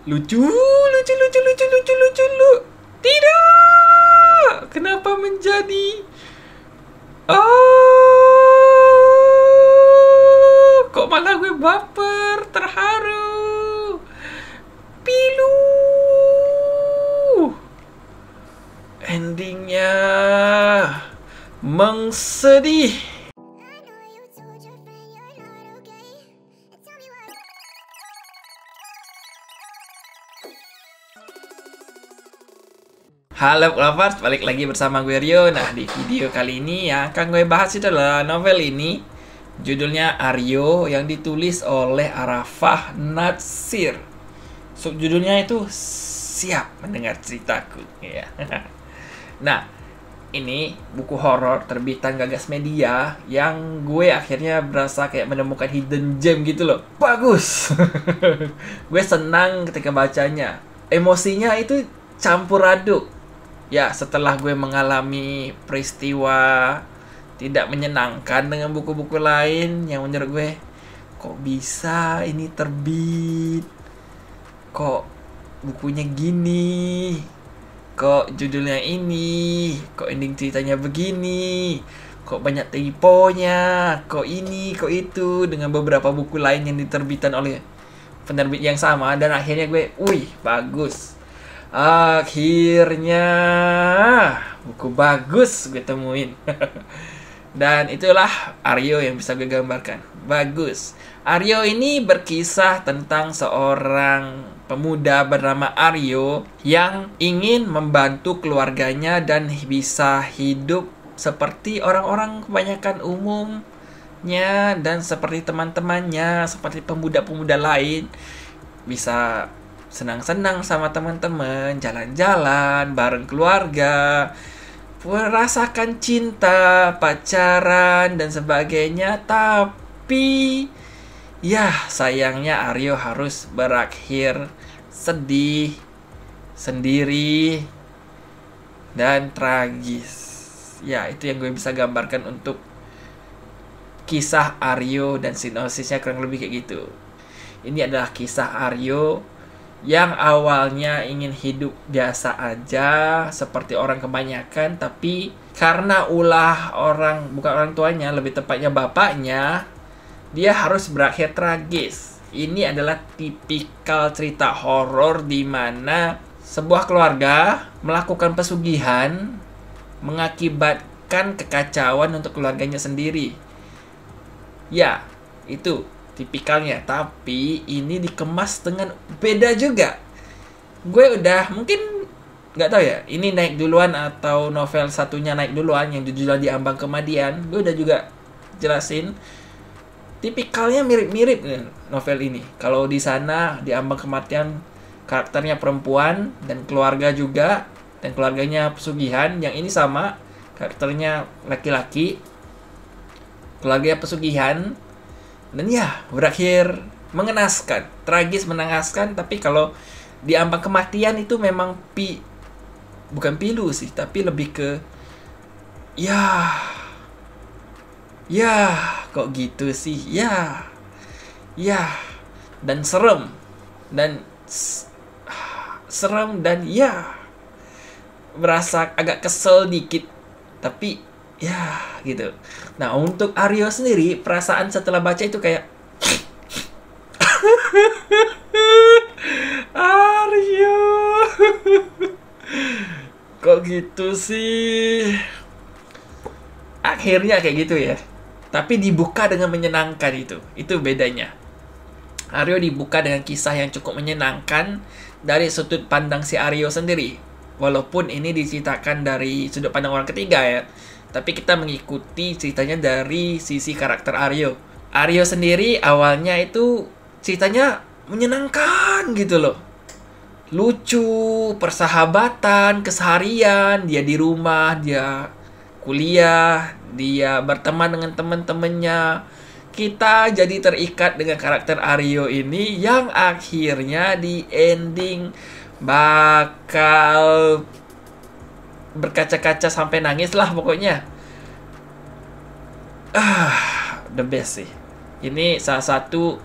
Lucu, lucu, lucu, lucu, lucu, lucu, lucu. Tidak. Kenapa menjadi... Oh, kok malah gue baper, terharu. Pilu. Endingnya mengsedih. Halo lovers, balik lagi bersama gue Rio. Nah, di video kali ini yang akan gue bahas itu adalah novel ini. Judulnya Aryo yang ditulis oleh Arafah Natsir. Subjudulnya itu Siap Mendengar Ceritaku ya. Nah, ini buku horor terbitan Gagas Media yang gue akhirnya berasa kayak menemukan hidden gem gitu loh. Bagus. Gue senang ketika bacanya. Emosinya itu campur aduk. Ya, setelah gue mengalami peristiwa tidak menyenangkan dengan buku-buku lain yang menurut gue, kok bisa ini terbit? Kok bukunya gini? Kok judulnya ini? Kok ending ceritanya begini? Kok banyak typonya? Kok ini, kok itu? Dengan beberapa buku lain yang diterbitan oleh penerbit yang sama. Dan akhirnya gue, wih, bagus. Akhirnya buku bagus gue temuin. Dan itulah Aryo yang bisa gue gambarkan. Bagus. Aryo ini berkisah tentang seorang pemuda bernama Aryo yang ingin membantu keluarganya dan bisa hidup seperti orang-orang kebanyakan umumnya dan seperti teman-temannya, seperti pemuda-pemuda lain. Bisa senang-senang sama teman-teman, jalan-jalan bareng keluarga, merasakan cinta, pacaran dan sebagainya. Tapi ya, sayangnya Aryo harus berakhir sedih, sendiri, dan tragis. Ya, itu yang gue bisa gambarkan untuk kisah Aryo, dan sinopsisnya kurang lebih kayak gitu. Ini adalah kisah Aryo yang awalnya ingin hidup biasa aja seperti orang kebanyakan, tapi karena ulah orang, bukan orang tuanya, lebih tepatnya bapaknya, dia harus berakhir tragis. Ini adalah tipikal cerita horor di mana sebuah keluarga melakukan pesugihan mengakibatkan kekacauan untuk keluarganya sendiri. Ya, itu tipikalnya, tapi ini dikemas dengan beda juga. Gue udah mungkin nggak tahu ya, ini naik duluan atau novel satunya naik duluan yang judulnya Di Ambang Kematian. Gue udah juga jelasin tipikalnya mirip-mirip nih novel ini. Kalau di sana Di Ambang Kematian karakternya perempuan dan keluarga juga, dan keluarganya pesugihan. Yang ini sama, karakternya laki-laki, keluarganya pesugihan. Dan ya, berakhir mengenaskan, tragis mengenaskan. Tapi kalau Di Ambang Kematian itu memang bukan pilu sih, tapi lebih ke ya kok gitu sih, ya dan serem dan ya berasa agak kesel dikit, tapi ya gitu. Nah, untuk Aryo sendiri, perasaan setelah baca itu kayak Aryo kok gitu sih, akhirnya kayak gitu ya. Tapi dibuka dengan menyenangkan, itu bedanya. Aryo dibuka dengan kisah yang cukup menyenangkan dari sudut pandang si Aryo sendiri. Walaupun ini diceritakan dari sudut pandang orang ketiga ya, tapi kita mengikuti ceritanya dari sisi karakter Aryo. Aryo sendiri awalnya itu ceritanya menyenangkan gitu loh. Lucu, persahabatan, keseharian, dia di rumah, dia kuliah, dia berteman dengan teman-temannya. Kita jadi terikat dengan karakter Aryo ini yang akhirnya di ending bakal berkaca-kaca sampai nangis lah pokoknya. The best sih. Ini salah satu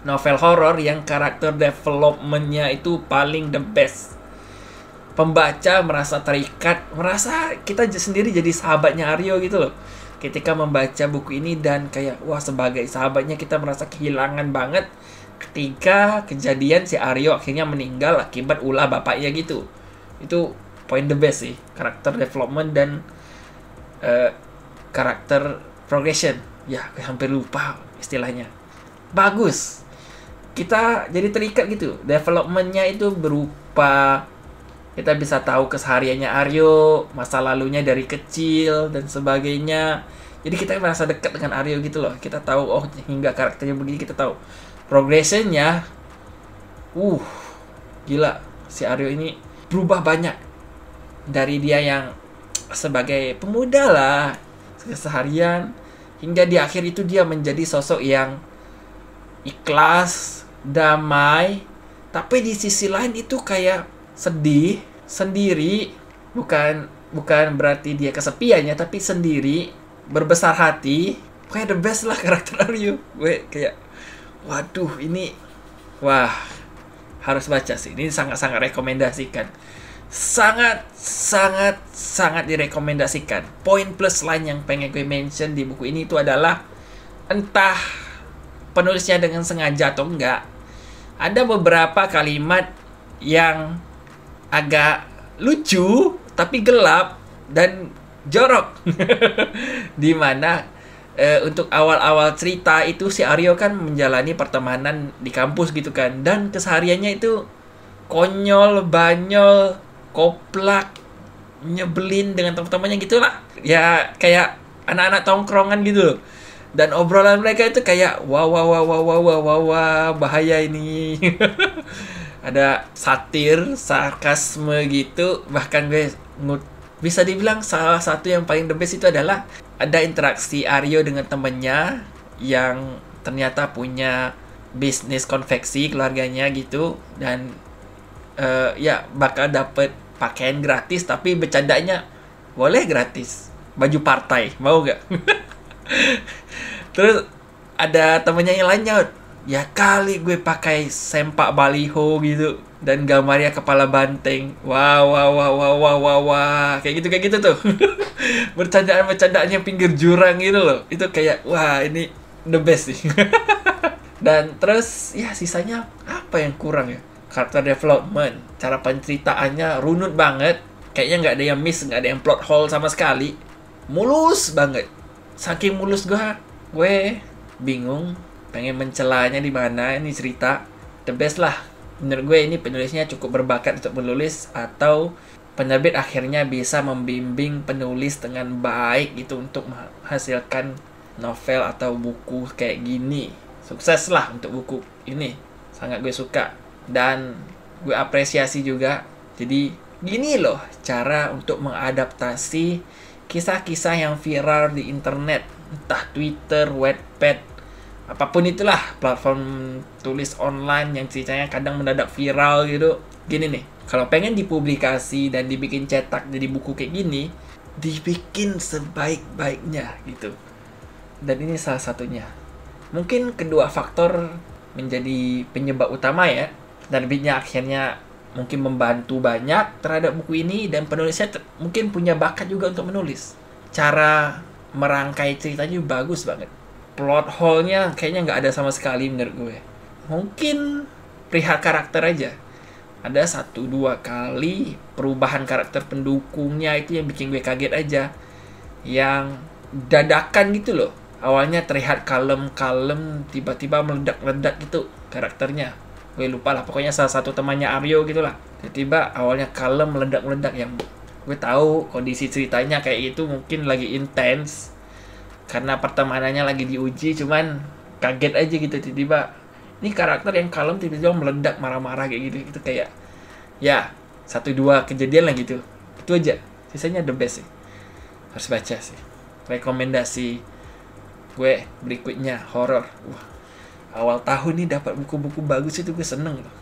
novel horor yang karakter development-nya itu paling the best. Pembaca merasa terikat, merasa kita sendiri jadi sahabatnya Aryo gitu loh ketika membaca buku ini, dan kayak wah, sebagai sahabatnya kita merasa kehilangan banget ketika kejadian si Aryo akhirnya meninggal akibat ulah bapaknya gitu. Itu point the best sih, karakter development dan karakter progression. Ya, hampir lupa istilahnya. Bagus. Kita jadi terikat gitu. Developmentnya itu berupa kita bisa tahu kesehariannya Aryo, masa lalunya dari kecil dan sebagainya. Jadi kita merasa dekat dengan Aryo gitu loh. Kita tahu oh hingga karakternya begini, kita tahu progressionnya. Gila, si Aryo ini berubah banyak dari dia yang sebagai pemuda lah keseharian, hingga di akhir itu dia menjadi sosok yang ikhlas, damai, tapi di sisi lain itu kayak sedih sendiri. Bukan berarti dia kesepiannya, tapi sendiri, berbesar hati. Kayak the best lah karakter Aryo. Gue kayak waduh, ini wah, harus baca sih. Ini sangat-sangat rekomendasikan. Sangat direkomendasikan. Poin plus lain yang pengen gue mention di buku ini itu adalah, entah penulisnya dengan sengaja atau enggak, ada beberapa kalimat yang agak lucu tapi gelap dan jorok. Dimana untuk awal-awal cerita itu si Aryo kan menjalani pertemanan di kampus gitu kan, dan kesehariannya itu konyol, banyol, koplak, nyebelin dengan teman-temannya gitulah. Ya kayak anak-anak tongkrongan gitu. Dan obrolan mereka itu kayak wah, bahaya ini. Ada satir, sarkasme gitu. Bahkan gue bisa dibilang salah satu yang paling the best itu adalah ada interaksi Aryo dengan temennya yang ternyata punya bisnis konveksi keluarganya gitu, dan ya bakal dapet pakaian gratis, tapi bercandanya boleh gratis baju partai, mau gak? Terus ada temennya yang lain nyaut, ya kali gue pakai sempak baliho gitu dan gambarnya kepala banteng. Wah, kayak gitu tuh. Bercandaannya pinggir jurang gitu loh. Itu kayak wah, ini the best sih. Dan terus ya sisanya apa yang kurang ya? Karakter development, cara penceritaannya runut banget. Kayaknya nggak ada yang miss, nggak ada yang plot hole sama sekali. Mulus banget. Saking mulus gue bingung pengen mencelanya di mana ini cerita. The best lah. Menurut gue ini penulisnya cukup berbakat untuk menulis, atau penerbit akhirnya bisa membimbing penulis dengan baik gitu untuk menghasilkan novel atau buku kayak gini. Sukses lah untuk buku ini. Sangat gue suka. Dan gue apresiasi juga. Jadi gini loh cara untuk mengadaptasi kisah-kisah yang viral di internet. Entah Twitter, Wattpad, apapun itulah platform tulis online yang ceritanya kadang mendadak viral gitu. Gini nih, kalau pengen dipublikasi dan dibikin cetak jadi buku kayak gini, dibikin sebaik-baiknya gitu. Dan ini salah satunya. Mungkin kedua faktor menjadi penyebab utama ya. Terbitnya akhirnya mungkin membantu banyak terhadap buku ini, dan penulisnya mungkin punya bakat juga untuk menulis. Cara merangkai ceritanya bagus banget. Plot hole-nya kayaknya nggak ada sama sekali menurut gue. Mungkin perihal karakter aja. Ada 1-2 kali perubahan karakter pendukungnya itu yang bikin gue kaget aja. Yang dadakan gitu loh. Awalnya terlihat kalem-kalem, tiba-tiba meledak-ledak gitu karakternya. Gue lupa lah, pokoknya salah satu temannya Aryo gitu lah. Tiba-tiba awalnya kalem, meledak-ledak, yang gue tahu kondisi ceritanya kayak itu mungkin lagi intens karena pertemanannya lagi diuji, cuman kaget aja gitu tiba-tiba ini karakter yang kalem tiba-tiba meledak marah-marah kayak gitu. Itu kayak ya 1-2 kejadian lah gitu. Itu aja. Sisanya the best sih. Harus baca sih. Rekomendasi gue berikutnya horor. Wah, awal tahun nih dapat buku-buku bagus itu gue seneng loh.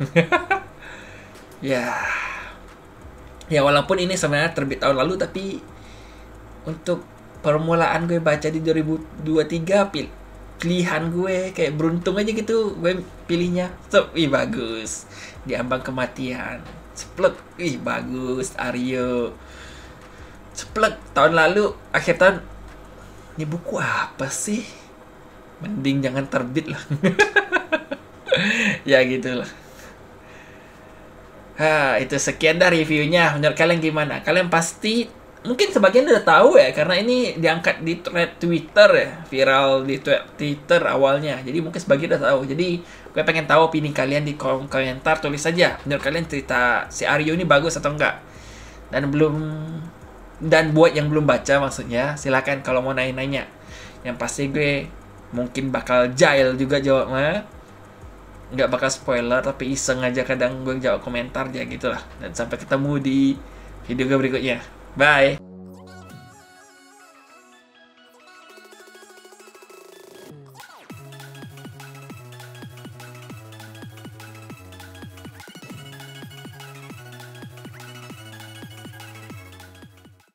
Ya walaupun ini sebenarnya terbit tahun lalu, tapi untuk permulaan gue baca di 2023 pilihan gue, kayak beruntung aja gitu gue pilihnya. So, bagus. Di Ambang Kematian. Ceplek, bagus Aryo. Ceplek, tahun lalu akhir tahun, ini buku apa sih? Mending jangan terbit lah. Ya gitulah. Itu sekian dah reviewnya. Menurut kalian gimana? Kalian pasti mungkin sebagian udah tahu ya, karena ini diangkat di thread Twitter ya, viral di Twitter awalnya. Jadi mungkin sebagian udah tahu. Jadi gue pengen tahu opini kalian di kolom komentar, tulis saja. Menurut kalian cerita si Aryo ini bagus atau enggak? Dan buat yang belum baca maksudnya, silakan kalau mau nanya-nanya. Yang pasti gue mungkin bakal jail juga jawabnya. Nggak bakal spoiler, tapi iseng aja kadang gue jawab komentar ya gitulah. Dan sampai ketemu di video gue berikutnya. Bye.